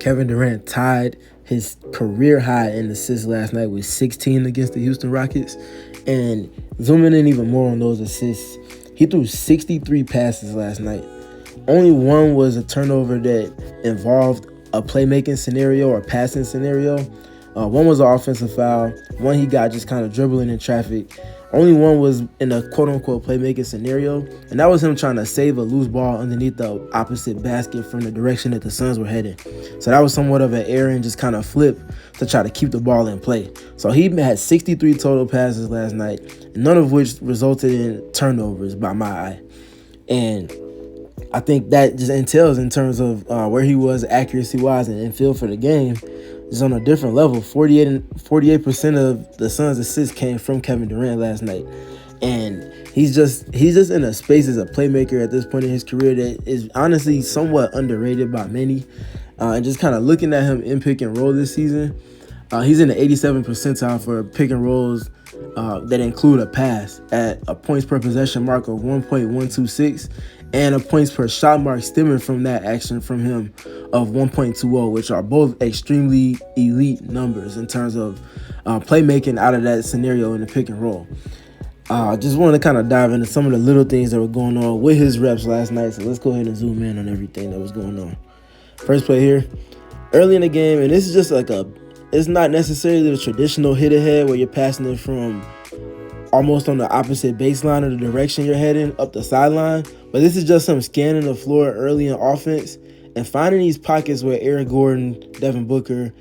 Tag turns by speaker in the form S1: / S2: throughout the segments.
S1: Kevin Durant tied his career high in assists last night with 16 against the Houston Rockets. And zooming in even more on those assists, he threw 63 passes last night. Only one was a turnover that involved a playmaking scenario or passing scenario. One was an offensive foul. One he got just kind of dribbling in traffic. Only one was in a quote-unquote playmaking scenario, and that was him trying to save a loose ball underneath the opposite basket from the direction that the Suns were heading. So that was somewhat of an error and just kind of flip to try to keep the ball in play. So he had 63 total passes last night, none of which resulted in turnovers by my eye. And I think that just entails in terms of where he was accuracy-wise and feel for the game is on a different level. 48% of the Suns' assists came from Kevin Durant last night. And he's just in a space as a playmaker at this point in his career that is honestly somewhat underrated by many. And just kind of looking at him in pick and roll this season, he's in the 87th percentile for pick and rolls that include a pass at a points per possession mark of 1.126 and a points per shot mark stemming from that action from him of 1.20, which are both extremely elite numbers in terms of playmaking out of that scenario in the pick and roll. Just want to kind of dive into some of the little things that were going on with his reps last night, so let's go ahead and zoom in on everything that was going on. First play here, early in the game, and this is just like it's not necessarily the traditional hit ahead where you're passing it from almost on the opposite baseline of the direction you're heading up the sideline. But this is just him scanning the floor early in offense and finding these pockets where Eric Gordon, Devin Booker,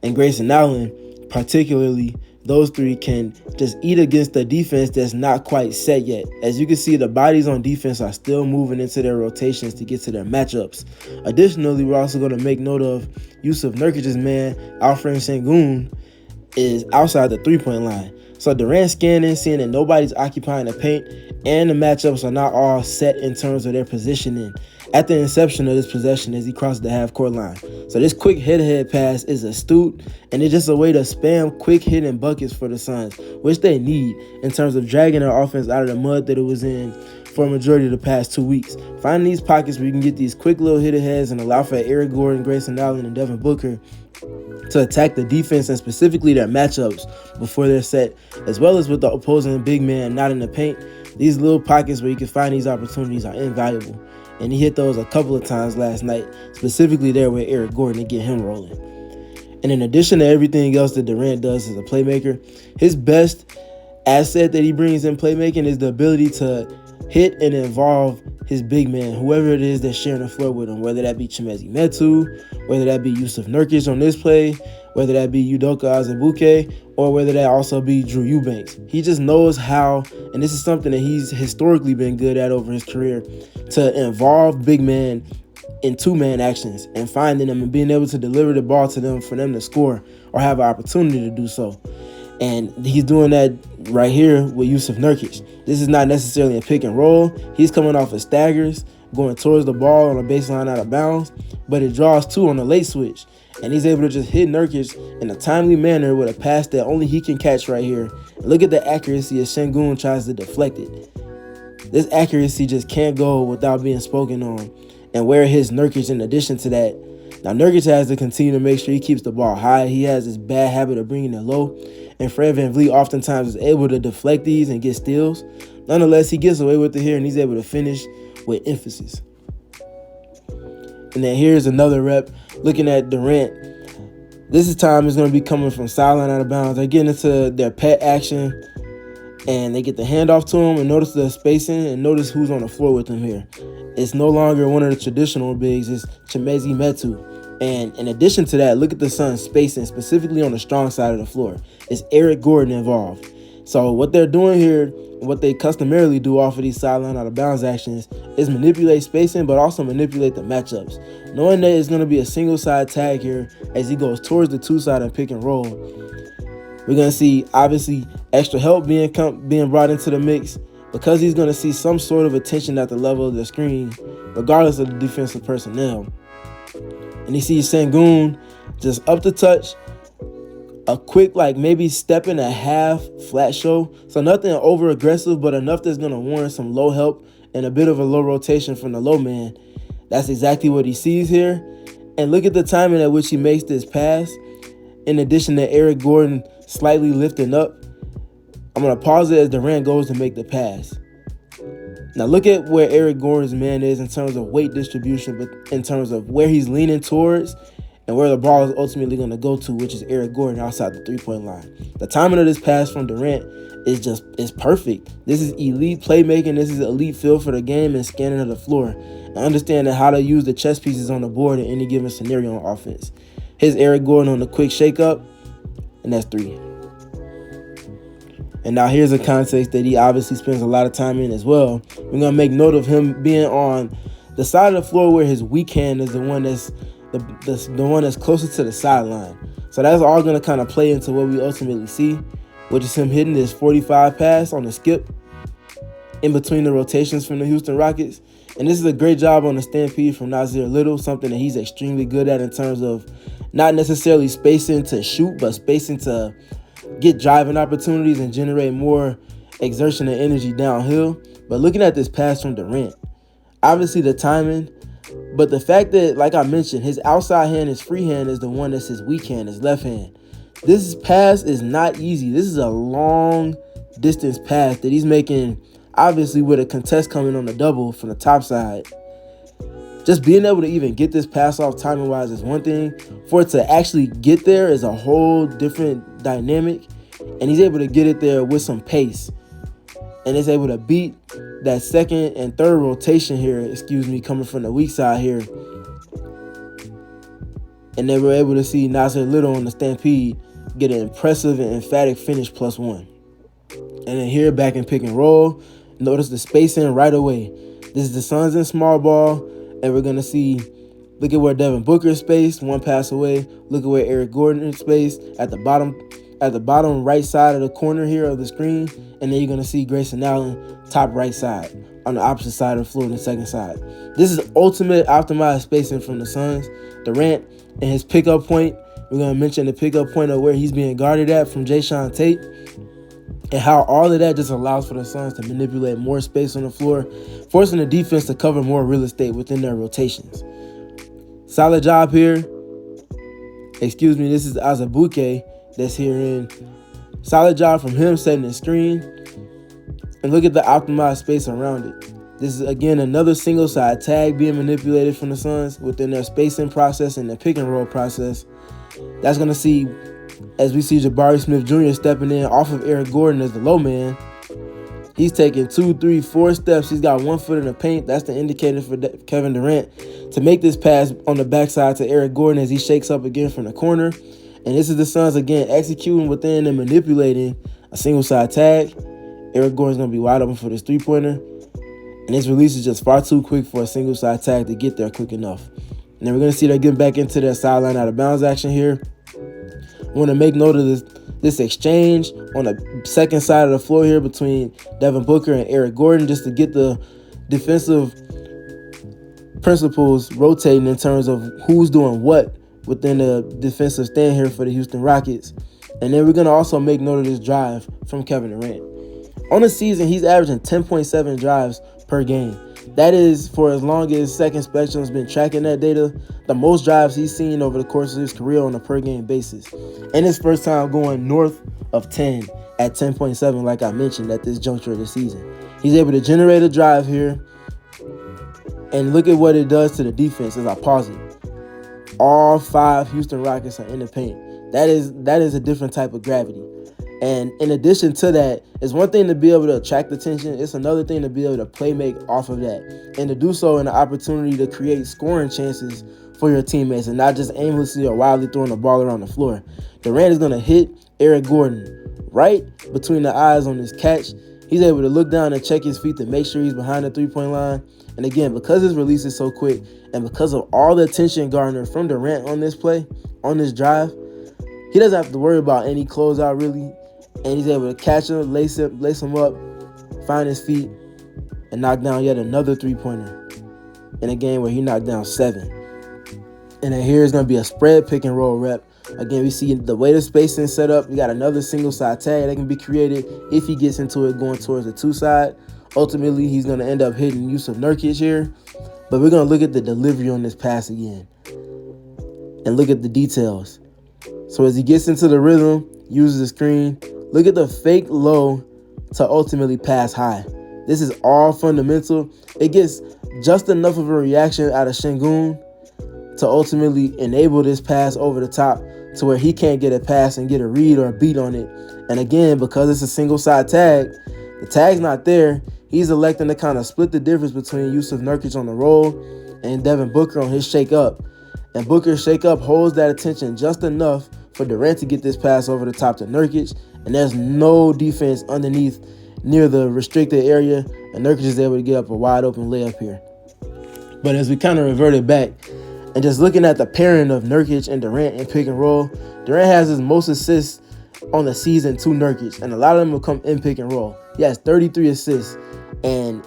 S1: and Grayson Allen, particularly those three, can just eat against the defense that's not quite set yet. As you can see, the bodies on defense are still moving into their rotations to get to their matchups. Additionally, we're also going to make note of Houstoj Nurkic's man, Alfred Sengun, is outside the three-point line. So Durant scanning, seeing that nobody's occupying the paint, and the matchups are not all set in terms of their positioning at the inception of this possession as he crosses the half-court line. So this quick head-to-head pass is astute, and it's just a way to spam quick hitting buckets for the Suns, which they need in terms of dragging their offense out of the mud that it was in for a majority of the past 2 weeks. Finding these pockets where you can get these quick little hit-aheads and allow for Eric Gordon, Grayson Allen, and Devin Booker to attack the defense and specifically their matchups before they're set, as well as with the opposing big man not in the paint. These little pockets where you can find these opportunities are invaluable. And he hit those a couple of times last night, specifically there with Eric Gordon to get him rolling. And in addition to everything else that Durant does as a playmaker, his best asset that he brings in playmaking is the ability to hit and involve his big man, whoever it is that's sharing the floor with him, whether that be Chimezie Metu, whether that be Houstoj Nurkic on this play, whether that be Udoka Azubuike, or whether that also be Drew Eubanks. He just knows how, and this is something that he's historically been good at over his career, to involve big men in two-man actions and finding them and being able to deliver the ball to them for them to score or have an opportunity to do so. And he's doing that right here with Houstoj Nurkic. This is not necessarily a pick and roll. He's coming off of staggers, going towards the ball on a baseline out of bounds, but it draws two on the late switch. And he's able to just hit Nurkic in a timely manner with a pass that only he can catch right here. And look at the accuracy as Sengun tries to deflect it. This accuracy just can't go without being spoken on. And where his Nurkic in addition to that. Now, Nurkic has to continue to make sure he keeps the ball high. He has this bad habit of bringing it low. And Fred VanVleet oftentimes is able to deflect these and get steals. Nonetheless, he gets away with it here, and he's able to finish with emphasis. And then here's another rep looking at Durant. This time is going to be coming from sideline out of bounds. They're getting into their pet action, and they get the handoff to him, and notice the spacing, and notice who's on the floor with him here. It's no longer one of the traditional bigs. It's Chimezie Metu. And in addition to that, look at the Suns spacing, specifically on the strong side of the floor. It's Eric Gordon involved. So what they're doing here, what they customarily do off of these sideline out of bounds actions, is manipulate spacing, but also manipulate the matchups. Knowing that it's going to be a single side tag here as he goes towards the two-side and pick and roll, we're going to see, obviously, extra help being brought into the mix because he's going to see some sort of attention at the level of the screen, regardless of the defensive personnel. And he sees Sengun just up the touch, a quick, maybe step and a half flat show. So nothing over aggressive, but enough that's going to warrant some low help and a bit of a low rotation from the low man. That's exactly what he sees here. And look at the timing at which he makes this pass. In addition to Eric Gordon slightly lifting up, I'm going to pause it as Durant goes to make the pass. Now look at where Eric Gordon's man is in terms of weight distribution, but in terms of where he's leaning towards and where the ball is ultimately going to go to, which is Eric Gordon outside the three-point line. The timing of this pass from Durant is perfect. This is elite playmaking. This is elite feel for the game and scanning of the floor and understanding how to use the chess pieces on the board in any given scenario on offense. Here's Eric Gordon on the quick shake-up, and that's 3. And now here's a context that he obviously spends a lot of time in as well. We're going to make note of him being on the side of the floor where his weak hand is the one that's the one that's closest to the sideline. So that's all going to kind of play into what we ultimately see, which is him hitting this 45 pass on the skip in between the rotations from the Houston Rockets. And this is a great job on the stampede from Nasir Little, something that he's extremely good at in terms of not necessarily spacing to shoot, but spacing to get driving opportunities and generate more exertion and energy downhill. But looking at this pass from Durant, obviously the timing, but the fact that, like I mentioned, his outside hand, his free hand is the one that's his weak hand, his left hand. This pass is not easy. This is a long distance pass that he's making, obviously with a contest coming on the double from the top side. Just being able to even get this pass off timing-wise is one thing. For it to actually get there is a whole different dynamic. And he's able to get it there with some pace. And is able to beat that second and third rotation here, coming from the weak side here. And they were able to see Nasir Little on the stampede get an impressive and emphatic finish +1. And then here back in pick and roll, notice the spacing right away. This is the Suns in small ball. And we're going to see, look at where Devin Booker is spaced, 1 pass away. Look at where Eric Gordon is spaced at the bottom right side of the corner here of the screen. And then you're going to see Grayson Allen, top right side, on the opposite side of the floor on the second side. This is ultimate optimized spacing from the Suns. Durant and his pickup point. We're going to mention the pickup point of where he's being guarded at from Jae'Sean Tate. And how all of that just allows for the Suns to manipulate more space on the floor, forcing the defense to cover more real estate within their rotations. Solid job here. This is Azubuike that's here in. Solid job from him setting the screen. And look at the optimized space around it. This is, again, another single side tag being manipulated from the Suns within their spacing process and their pick and roll process. That's going to see, as we see Jabari Smith Jr. stepping in off of Eric Gordon as the low man. He's taking 2, 3, 4 steps. He's got 1 foot in the paint. That's the indicator for Kevin Durant to make this pass on the backside to Eric Gordon as he shakes up again from the corner. And this is the Suns again executing within and manipulating a single side tag. Eric Gordon's going to be wide open for this three-pointer. And his release is just far too quick for a single side tag to get there quick enough. And then we're going to see they're getting back into their sideline out of bounds action here. I want to make note of this exchange on the second side of the floor here between Devin Booker and Eric Gordon, just to get the defensive principles rotating in terms of who's doing what within the defensive stand here for the Houston Rockets. And then we're going to also make note of this drive from Kevin Durant. On the season, he's averaging 10.7 drives per game. That is, for as long as Second Spectrum's been tracking that data, the most drives he's seen over the course of his career on a per-game basis. And his first time going north of 10 at 10.7, like I mentioned, at this juncture of the season. He's able to generate a drive here. And look at what it does to the defense as I pause it. All 5 Houston Rockets are in the paint. That is a different type of gravity. And in addition to that, it's one thing to be able to attract attention. It's another thing to be able to play make off of that. And to do so in an opportunity to create scoring chances for your teammates and not just aimlessly or wildly throwing the ball around the floor. Durant is going to hit Eric Gordon right between the eyes on this catch. He's able to look down and check his feet to make sure he's behind the three-point line. And again, because his release is so quick and because of all the attention garnered from Durant on this play, on this drive, he doesn't have to worry about any closeout really. And he's able to catch him, lace him up, find his feet, and knock down yet another three-pointer in a game where he knocked down 7. And then here's going to be a spread pick and roll rep. Again, we see the way the spacing is set up. We got another single side tag that can be created if he gets into it going towards the 2 side. Ultimately, he's going to end up hitting Houstoj Nurkic here. But we're going to look at the delivery on this pass again. and look at the details. So as he gets into the rhythm, uses the screen, look at the fake low to ultimately pass high. This is all fundamental. It gets just enough of a reaction out of Şengün to ultimately enable this pass over the top to where he can't get a pass and get a read or a beat on it. And again, because it's a single side tag, the tag's not there. He's electing to kind of split the difference between Houstoj Nurkic on the roll and Devin Booker on his shake up. And Booker's shake up holds that attention just enough for Durant to get this pass over the top to Nurkic. And there's no defense underneath near the restricted area. And Nurkic is able to get up a wide open layup here. But as we kind of reverted back and just looking at the pairing of Nurkic and Durant in pick and roll, Durant has his most assists on the season to Nurkic. And a lot of them will come in pick and roll. He has 33 assists and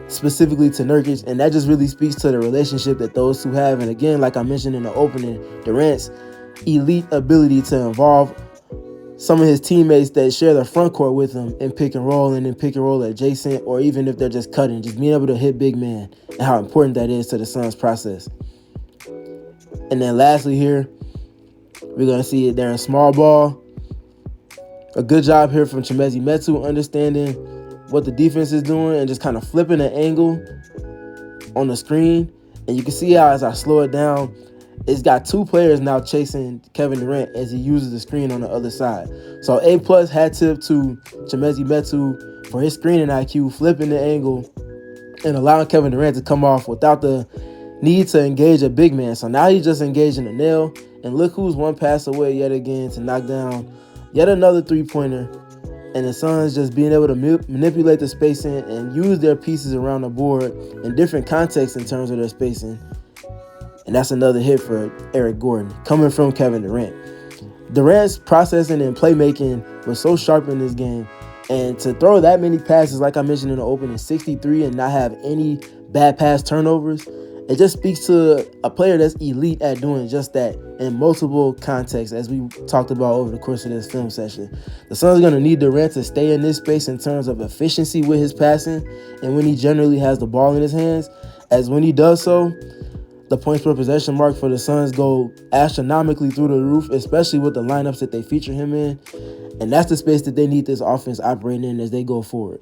S1: specifically to Nurkic, and that just really speaks to the relationship that those two have. And again, like I mentioned in the opening, Durant's elite ability to involve some of his teammates that share the front court with him in pick and roll and in pick and roll adjacent, or even if they're just cutting, just being able to hit big man and how important that is to the Suns process. And then lastly here, we're going to see it there in small ball. A good job here from Chimezie Metu understanding what the defense is doing and just kind of flipping the angle on the screen. And you can see how as I slow it down, it's got two players now chasing Kevin Durant as he uses the screen on the other side. So A+ hat tip to Chimezie Metu for his screening IQ, flipping the angle and allowing Kevin Durant to come off without the need to engage a big man. So now he's just engaging a nail. And look who's one pass away yet again to knock down yet another three-pointer. And the Suns just being able to manipulate the spacing and use their pieces around the board in different contexts in terms of their spacing. And that's another hit for Eric Gordon coming from Kevin Durant. Durant's processing and playmaking was so sharp in this game. And to throw that many passes, like I mentioned in the opening, 63, and not have any bad pass turnovers, it just speaks to a player that's elite at doing just that in multiple contexts, as we talked about over the course of this film session. The Suns are going to need Durant to stay in this space in terms of efficiency with his passing and when he generally has the ball in his hands, as when he does so, the points per possession mark for the Suns go astronomically through the roof, especially with the lineups that they feature him in. And that's the space that they need this offense operating in as they go forward.